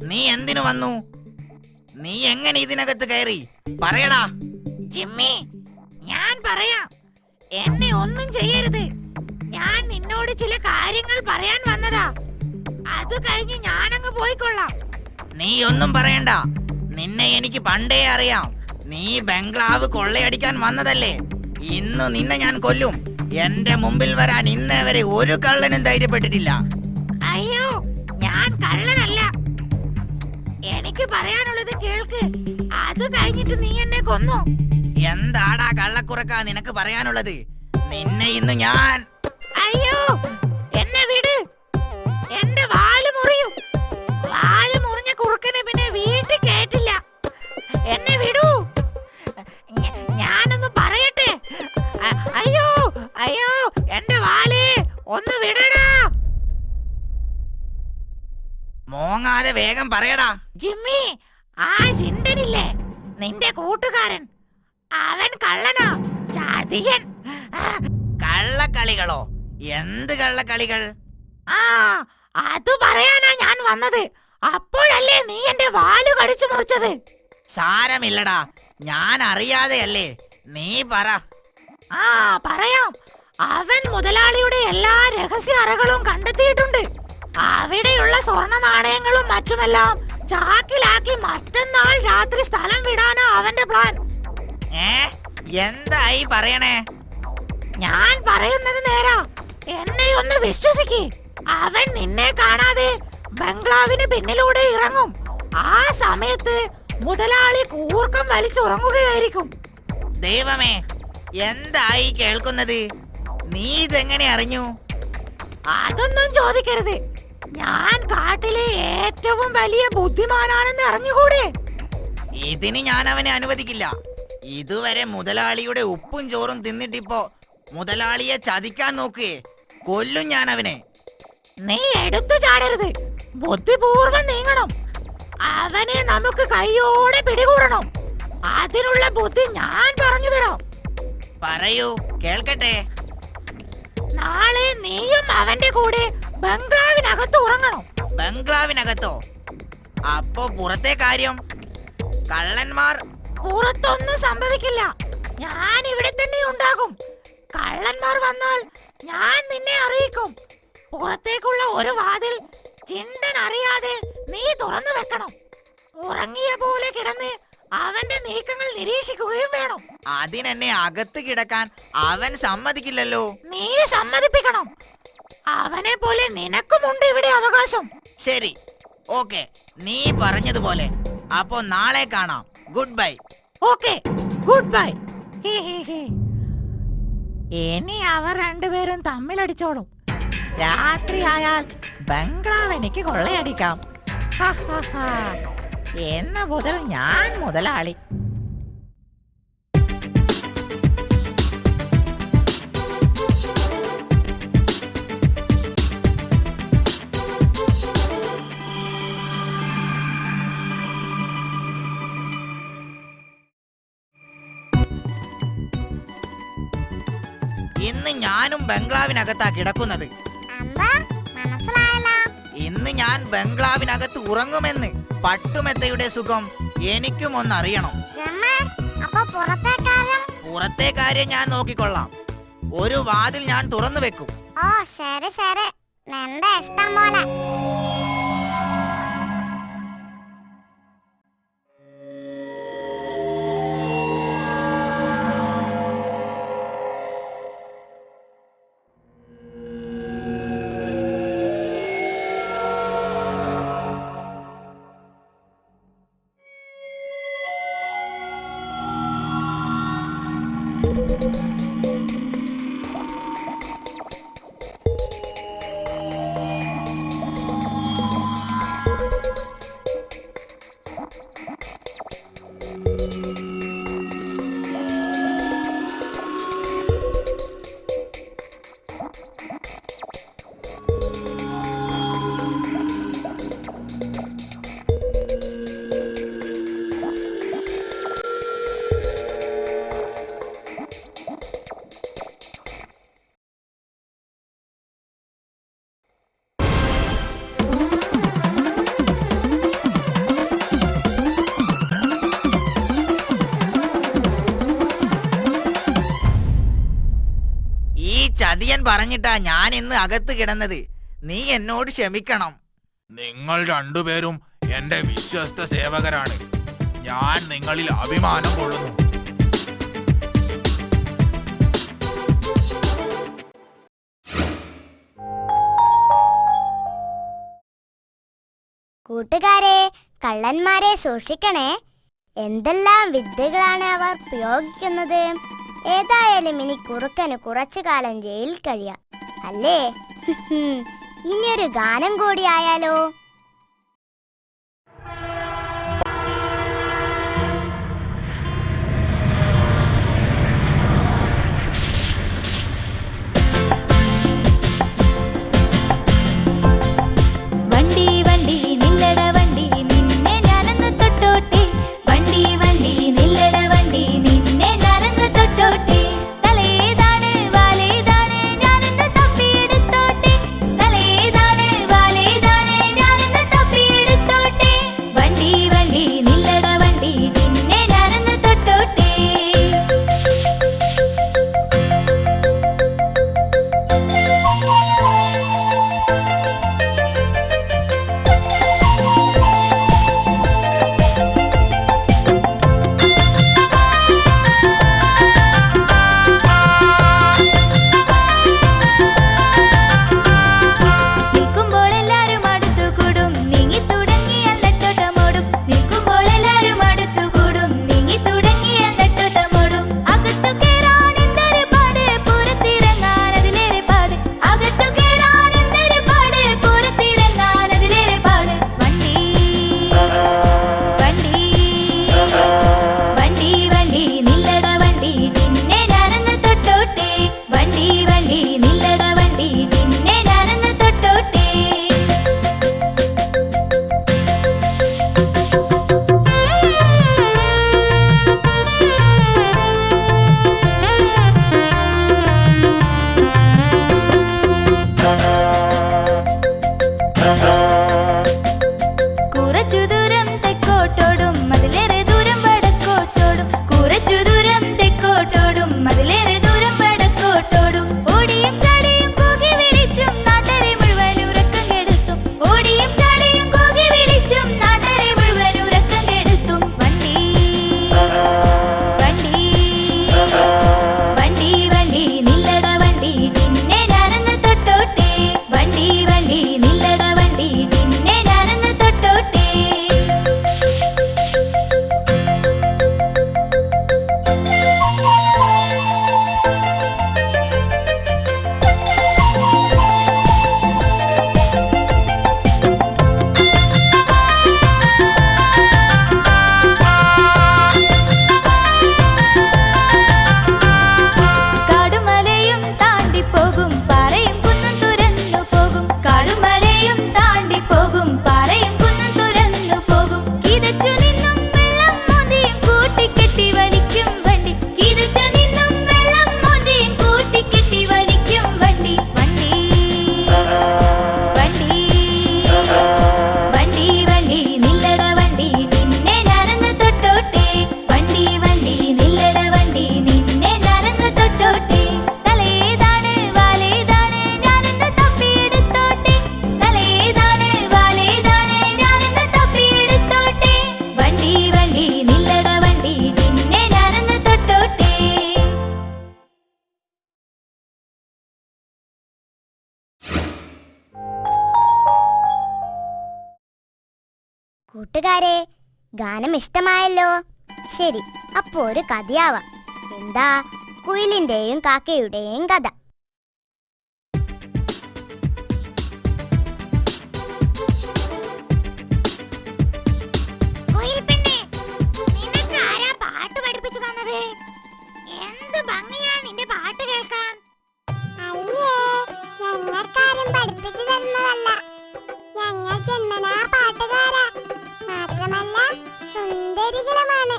നീ എന്തിനു വന്നു? നീ എങ്ങനെ ഇതിനകത്ത് കയറി? പറയടാ. ജിമ്മി, ഞാൻ പറയാം. എന്നെ ഒന്നും ചെയ്യരുത്. ഞാൻ നിന്നോട് ചില കാര്യങ്ങൾ പറയാൻ വന്നതാ. അത് കഴിഞ്ഞ് ഞാനങ്ങ് പോയിക്കൊള്ളാം. നീ ഒന്നും പറയണ്ട. നിന്നെ എനിക്ക് പണ്ടേ അറിയാം. നീ ബംഗ്ലാവ് കൊള്ളയടിക്കാൻ വന്നതല്ലേ? ഇന്ന് നിന്നെ ഞാൻ കൊല്ലും. എന്റെ മുമ്പിൽ വരാൻ ഇന്നേ വരെ ഒരു കള്ളനും ധൈര്യപ്പെട്ടിട്ടില്ല. അയ്യോ, ഞാൻ കള്ളനല്ല. എനിക്ക് പറയാനുള്ളത് കേൾക്ക്. അത് കഴിഞ്ഞിട്ട് നീ എന്നെ കൊന്നു. എന്താടാ കള്ളക്കുറക്ക നിനക്ക് പറയാനുള്ളത്? നിന്നെ ഇന്ന് ഞാൻ... അയ്യോ, എന്നെ വിട്. എന്റെ വാല് മുറിയും. വാല് മുറിഞ്ഞ കുറുക്കനെ പിന്നെ വീട്ടിൽ കേറ്റില്ല. എന്നെ വിടൂ. ഞാനൊന്ന് പറയട്ടെ. അയ്യോ അയ്യോ, എന്റെ വാല് ഒന്ന് വിടടാ. മോങ്ങാതെ വേഗം പറയടാ. ജിമ്മി, ആ ജിണ്ടനില്ലേ, നിന്റെ കൂട്ടുകാരൻ, അവൻ കള്ളനാ, ചതിയൻ. കള്ളക്കളികളോ? എന്ത് കള്ളക്കളികൾ? ആ, അത് പറയാനാ ഞാൻ വന്നത്. അപ്പോഴല്ലേ നീ എന്റെ വാല് കടിച്ചു മുറിച്ചത്. സാരമില്ലടാ, ഞാൻ അറിയാതെയല്ലേ. നീ പറ. ആ, പറയാം. അവൻ മുതലാളിയുടെ എല്ലാ രഹസ്യ അറകളും കണ്ടെത്തിയിട്ടുണ്ട്. അവിടെയുള്ള സ്വർണ്ണ നാണയങ്ങളും മറ്റുമെല്ലാം ചാക്കിലാക്കി മറ്റന്നാൾ രാത്രി സ്ഥലം വിടാനാ അവന്റെ പ്ലാൻ. എന്തായി പറയണേ? ഞാൻ പറയുന്നത് നേരാ. എന്നെ ഒന്ന് വിശ്വസിക്ക്. അവൻ നിന്നെ കാണാതെ ബംഗ്ലാവിന് പിന്നിലൂടെ ഇറങ്ങും. ആ സമയത്ത് മുതലാളി കൂർക്കം വലിച്ചുറങ്ങുകയായിരിക്കും. ദൈവമേ, എന്തായി കേൾക്കുന്നത്? നീ ഇതെങ്ങനെ അറിഞ്ഞു? അതൊന്നും ചോദിക്കരുത്. ഞാൻ കാട്ടിലെ ഏറ്റവും വലിയ ബുദ്ധിമാനാണെന്ന് അറിഞ്ഞുകൂടെ? ഇതിന് ഞാൻ അവനെ അനുവദിക്കില്ല. ഇതുവരെ മുതലാളിയുടെ ഉപ്പും ചോറും തിന്നിട്ടിപ്പോ മുതലാളിയെ ചതിക്കാൻ നോക്കുകയെ. കൊല്ലും ഞാൻ അവനെ. നീ എടുത്തു ചാടരുത്. ബുദ്ധിപൂർവ്വം നീങ്ങണം. അവനെ നമുക്ക് കൈയോടെ പിടികൂടണം. അതിനുള്ള ബുദ്ധി ഞാൻ പറഞ്ഞു തരാം. പറയൂ, കേൾക്കട്ടെ. നാളെ നീയും അവന്റെ കൂടെ ബംഗ്ലാവിനകത്ത് ഉറങ്ങണം. ബംഗ്ലാവിനകത്തോ? അപ്പോ പുറത്തെ കാര്യം? കള്ളന്മാർ? പുറത്തൊന്നും സംഭവിക്കില്ല. ഞാൻ ഇവിടെ തന്നെ ഉണ്ടാകും. കള്ളന്മാർ വന്നാൽ ഞാൻ നിന്നെ അറിയിക്കും. പുറത്തേക്കുള്ള ഒരു വാതിൽ ചിണ്ടൻ അറിയാതെ നീ തുറന്നു വെക്കണം. ഉറങ്ങിയ പോലെ കിടന്ന് അവന്റെ നീക്കങ്ങൾ നിരീക്ഷിക്കുകയും വേണം. അതിനെന്നെ അകത്ത് കിടക്കാൻ അവൻ സമ്മതിക്കില്ലല്ലോ. നീ സമ്മതിപ്പിക്കണം. അവനെ പോലെ നിനക്കുമുണ്ട് ഇവിടെ അവകാശം. ശരി, ഓക്കെ, നീ പറഞ്ഞതുപോലെ. അപ്പോ നാളെ കാണാം. Good bye. Okay, good bye. ഇനി അവർ രണ്ടുപേരും തമ്മിലടിച്ചോളും. രാത്രിയായാൽ ബംഗ്ലാവ് എനിക്ക് കൊള്ളയടിക്കാം. എന്ന മുതൽ ഞാൻ മുതലാളി. ഇന്ന് ഞാനും ബംഗ്ലാവിനകത്താ കിടക്കുന്നത്. ഇന്ന് ഞാൻ ബംഗ്ലാവിനകത്ത് ഉറങ്ങുമെന്ന്. പട്ടുമെത്തയുടെ സുഖം എനിക്കും ഒന്നറിയണം. പുറത്തെ കാര്യം ഞാൻ നോക്കിക്കൊള്ളാം. ഒരു വാതിൽ ഞാൻ തുറന്നു വെക്കും. ഓ, ശരി ശരി, നിന്റെ ഇഷ്ടം പോലെ. പറഞ്ഞിട്ടാ ഞാൻ ഇന്ന് അകത്ത് കിടന്നത്. നീ എന്നോട് ക്ഷമിക്കണം. നിങ്ങൾ രണ്ടുപേരും എന്റെ വിശ്വസ്ത സേവകരാണ്. ഞാൻ നിങ്ങളിൽ അഭിമാനം കൊള്ളുന്നു. കൂട്ടുകാരെ, കള്ളന്മാരെ സൂക്ഷിക്കണേ. എന്തെല്ലാം വിദ്യകളാണ് അവർ പ്രയോഗിക്കുന്നത്. ഏതായാലും ഇനി കുറുക്കന് കുറച്ചു കാലം ജയിലിൽ കഴിയാം, അല്ലേ? ഇനിയൊരു ഗാനം കൂടി ആയാലോ? വണ്ടി വണ്ടി നില്ലട വണ്ടി നിന്നെ ഞാനൊന്ന് തൊട്ടോട്ടെ. വണ്ടി വണ്ടി നില്ലട വണ്ടി നിന്നെ ഞാനൊന്ന് തൊട്ടോട്ടെ. തലേതാണ് വാലേതാണ് ഞാനൊന്ന് തപ്പിയെടുത്തോട്ടെ. തലേതാണ് വാലേതാണ് ഞാനൊന്ന് തപ്പിയെടുത്തോട്ടെ. വണ്ടി വണ്ടി നില്ലട വണ്ടി നിന്നെ ഞാനൊന്ന് തൊട്ടോട്ടെ. നിൽക്കുമ്പോൾ എല്ലാരും അടുത്തു കൂടും നീങ്ങി തുടങ്ങിയ നെട്ടോട്ടമോടും. നിൽക്കുമ്പോൾ എല്ലാരും അടുത്തു കൂടും നീങ്ങി തുടങ്ങിയ നെട്ടോട്ടമോടും. അകത്തു കേറാൻ എന്തൊരു പാട്, പുറത്തിറങ്ങാൻ അതിലേറെ പാട്. അകത്തു കേറാൻ എന്തൊരു പാട്, പുറത്തിറങ്ങാൻ അതിലേറെ പാട്. വണ്ടി വണ്ടി വണ്ടി വണ്ടി നില്ലട വണ്ടി നിന്നെ ഞാനൊന്ന് തൊട്ടോട്ടെ. വണ്ടി വണ്ടി നില്ലട വണ്ടി നിന്നെ ഞാനൊന്ന് തൊട്ടോട്ടെ. കുറച്ചു ദൂരം തെക്കോട്ടോടും അതിലേറെ ദൂരം വടക്കോട്ടോടും. കുറച്ചു ദൂരം തെക്കോട്ടോടും അതിലേറെ ദൂരം വടക്കോട്ടോടും. ഓടിയും ചാടിയും കൂകി വിളിച്ചും നാട്ടരെ മുഴുവൻ ഉറക്കം കെടുത്തും. ഓടിയും ചാടിയും കൂകി വിളിച്ചും നാട്ടരെ മുഴുവൻ ഉറക്കം കെടുത്തും. വണ്ടി വണ്ടി വണ്ടി വണ്ടി നില്ലട വണ്ടി നിന്നെ ഞാനൊന്ന് തൊട്ടോട്ടെ. വണ്ടി വണ്ടി നില്ലട വണ്ടി നിന്നെ ഞാനൊന്ന് തൊട്ടോട്ടെ. കാടുമലയും താണ്ടി പോകും പാറയും കുന്നും തുരന്നു പോകും. കാടുമലയും താണ്ടി പോകും പാറയും കുന്നും തുരന്നു പോകും. കിതച്ചു നിന്നും വെള്ളം മോന്തിയും കൂട്ടിക്കെട്ടി വലിക്കും വണ്ടി. കിതച്ചു നിന്നും വെള്ളം മോന്തിയും കൂട്ടിക്കെട്ടി വലിക്കും വണ്ടി. വണ്ടി വണ്ടി വണ്ടി വണ്ടി നില്ലട വണ്ടി നിന്നെ ഞാനൊന്ന് തൊട്ടോട്ടെ. വണ്ടി വണ്ടി നില്ലട വണ്ടി നിന്നെ ഞാനൊന്ന് തൊട്ടോട്ടെ. തലേതാണ് വാലേതാണ് ഞാനൊന്ന് തപ്പിയെടുത്തോട്ടെ. തലേതാണ് വാലേതാണ് ഞാനൊന്ന് തപ്പിയെടുത്തോട്ടെ. വണ്ടി വണ്ടി നില്ലട വണ്ടി നിന്നെ ഞാനൊന്ന് തൊട്ടോട്ടെ. കൂട്ടുകാരെ, ഗാനം ഇഷ്ടമായല്ലോ. ശരി, അപ്പോ ഒരു കഥയാവാം. എന്താ? കുയിലിന്റെയും കാക്കയുടെയും കഥ. കുയിൽ പെണ്ണേ, നിനക്ക് ആരാ പാട്ട് പഠിപ്പിച്ചു തന്നത്? എന്ത് ഭംഗിയാ നിന്റെ പാട്ട് കേൾക്കാൻ. അയ്യേ, ഞങ്ങൾക്കാരും പഠിപ്പിച്ചു തന്നതല്ല. ഞങ്ങൾ ജന്മനാ പാട്ടുകാരാ. മാത്രമല്ല സുന്ദരികളുമാണ്.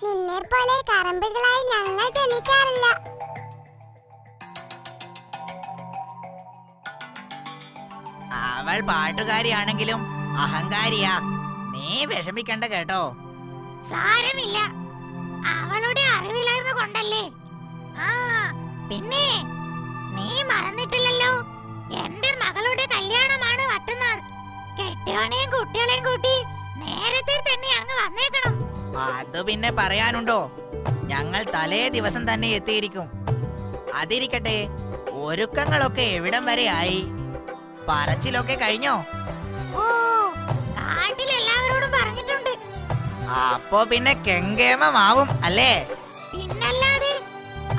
നിന്നെ പോലെ കറമ്പുകളായി ഞങ്ങൾ ജനിക്കാറില്ല. അവൾ പാട്ടുകാരിയാണെങ്കിലും അഹങ്കാരിയാ. നീ വിഷമിക്കണ്ട കേട്ടോ. സാരമില്ല, അവളുടെ അറിവില്ലായ്മ കൊണ്ടല്ലേ. ആ പിന്നെ നീ മറന്നിട്ടില്ലല്ലോ, എന്റെ മകളുടെ കല്യാണമാണ് മറ്റന്നാൾ. കെട്ടിയോനെയും കുട്ടികളെയും കൂട്ടി നേരത്തെ തന്നെ അങ്ങ് വന്നേക്കണം. അത് പിന്നെ പറയാനുണ്ടോ, ഞങ്ങൾ തലേ ദിവസം തന്നെ എത്തിയിരിക്കും. അതിരിക്കട്ടെ, ഒരുക്കങ്ങളൊക്കെ എവിടം വരെ ആയി? പറച്ചിലൊക്കെ കഴിഞ്ഞോ? ഓ, കാട്ടിൽ എല്ലാവരോടും പറഞ്ഞിട്ടുണ്ട്. അപ്പോ പിന്നെ കെങ്കേമമാവും അല്ലേ? പിന്നല്ലാതെ.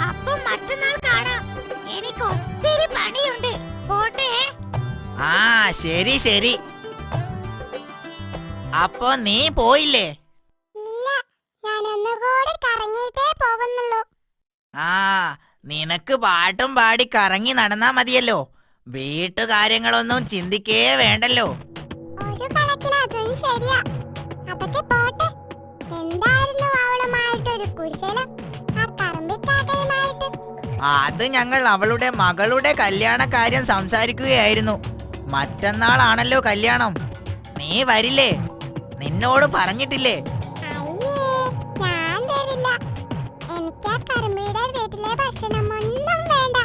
അപ്പം മറ്റന്നാൾ കാണാം. എനിക്ക് ഒത്തിരി പണിയുണ്ട്. പോട്ടെ. ആ ശരി ശരി. അപ്പോ നീ പോയില്ലേ? ഇല്ല, ഞാൻ ഒന്നുകൂടി കറങ്ങിയിട്ടേ പോകുന്നുള്ളൂ. ആ, നിനക്ക് പാട്ടും പാടി കറങ്ങി നടന്നാ മതിയല്ലോ. വീട്ടുകാര്യങ്ങളൊന്നും ചിന്തിക്കേ വേണ്ടല്ലോ. ഒരു കണക്കിന് അതും ശരിയാ. അതൊക്കെ പോട്ടെ. എന്തായിരുന്നു അവളുമായിട്ടൊരു കുശലം, ആ കറമ്പിക്കാക്കയുമായിട്ട്? അത് ഞങ്ങൾ അവളുടെ മകളുടെ കല്യാണ കാര്യം സംസാരിക്കുകയായിരുന്നു. മറ്റന്നാളാണല്ലോ കല്യാണം. നീ വരില്ലേ? നിന്നോട് പറഞ്ഞിട്ടില്ലേ? അയ്യേ, ഞാൻ വരില്ല. എനിക്ക് ആ കറുമ്പിയുടെ വീട്ടിലെ ഭക്ഷണം ഒന്നും വേണ്ട.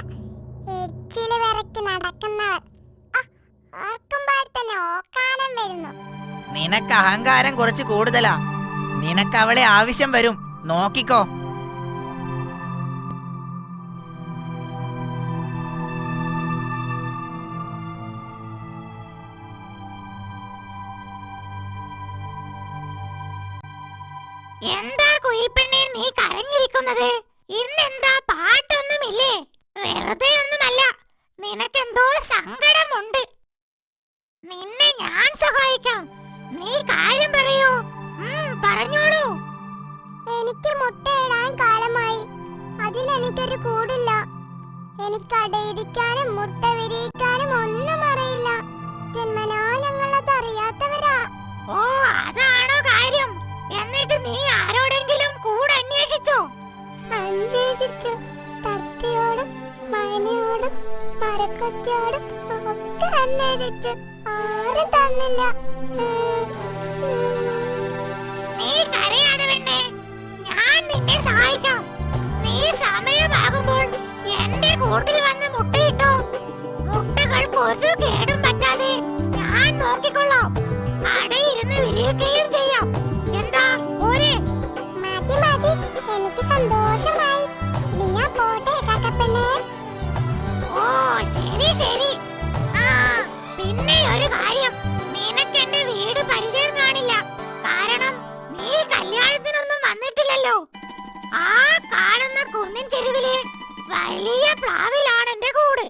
എച്ചില് വിറക്കി നടക്കുന്നവർ ഓർക്കുമ്പോൾ തന്നെ ഓക്കാനം വരുന്നു. നിനക്ക് അഹങ്കാരം കുറച്ച് കൂടുതലാ. നിനക്ക് അവളെ ആവശ്യം വരും, നോക്കിക്കോ. എന്താ കുയിൽപ്പെണ്ണെ നീ കരഞ്ഞിരിക്കുന്നത്? ഇന്നെന്താ പാട്ടൊന്നുമില്ലേ? വെറുതെ ഒന്നുമല്ല, നിനക്കെന്തോ സങ്കടമുണ്ട്. നിന്നെ ഞാൻ സഹായിക്കാം. നീ കാര്യം പറയൂ. പറഞ്ഞോളൂ. എനിക്ക് മുട്ടയിടാൻ കാലമായി. അതിനെനിക്കൊരു കൂടില്ല. എനിക്ക് അടയിരിക്കാനും മുട്ട വിരിയിക്കാനും ഒന്നും അറിയില്ല. ജന്മനാ ഞങ്ങളത് അറിയാത്തവരാ. ഓ, അതാണോ കാര്യം? എന്നിട്ട് നീ ആരോടെങ്കിലും കൂടെ അന്വേഷിച്ചോ? അന്വേഷിച്ചു. തത്തയോടും മൈനയോടും മരക്കൊത്തിയോടും ഒക്കെ അന്വേഷിച്ചു. ആരും തന്നില്ല. നീ കരയാതെ പെണ്ണേ, ഞാൻ നിന്നെ സഹായിക്കാം. നീ സമയമാകുമ്പോൾ എന്റെ കൂട്ടിൽ വന്ന് മുട്ടയിട്ടോ. മുട്ടകൾക്ക് ഒരു കേടും പറ്റാതെ ഞാൻ നോക്കിക്കൊള്ളാം. അടയിരുന്ന് വിരിയുകയും ചെയ്യാം. എന്താ പോരെ? മതി മതി, എനിക്ക് സന്തോഷമായി. ഇനി ഞാൻ പോട്ടെ കാക്കപ്പെണ്ണേ. ഓ ശരി ശരി. ആ, പിന്നെ ഒരു കാര്യം, നിനക്ക് എന്റെ വീട് പരിചയം കാണില്ല. കാരണം നീ കല്യാണത്തിനൊന്നും വന്നിട്ടില്ലല്ലോ. ആ കാണുന്ന കുന്നിൻ ചെരുവിലെ വലിയ പ്ലാവിലാണ് എന്റെ കൂട്.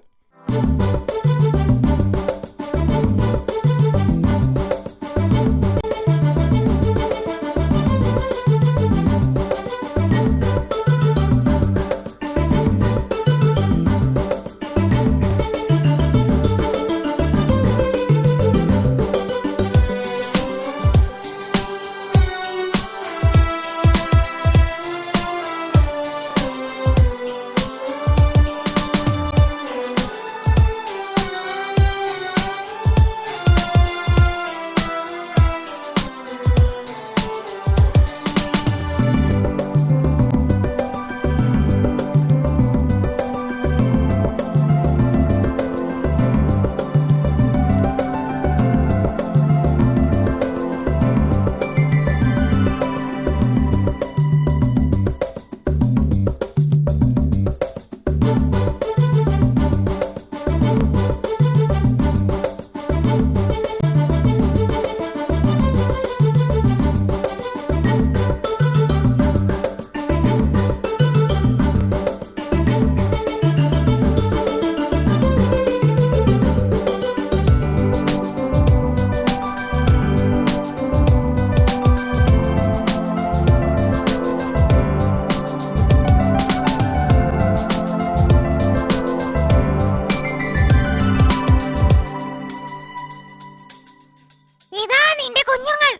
ഇതാ നിന്റെ കുഞ്ഞുങ്ങൾ.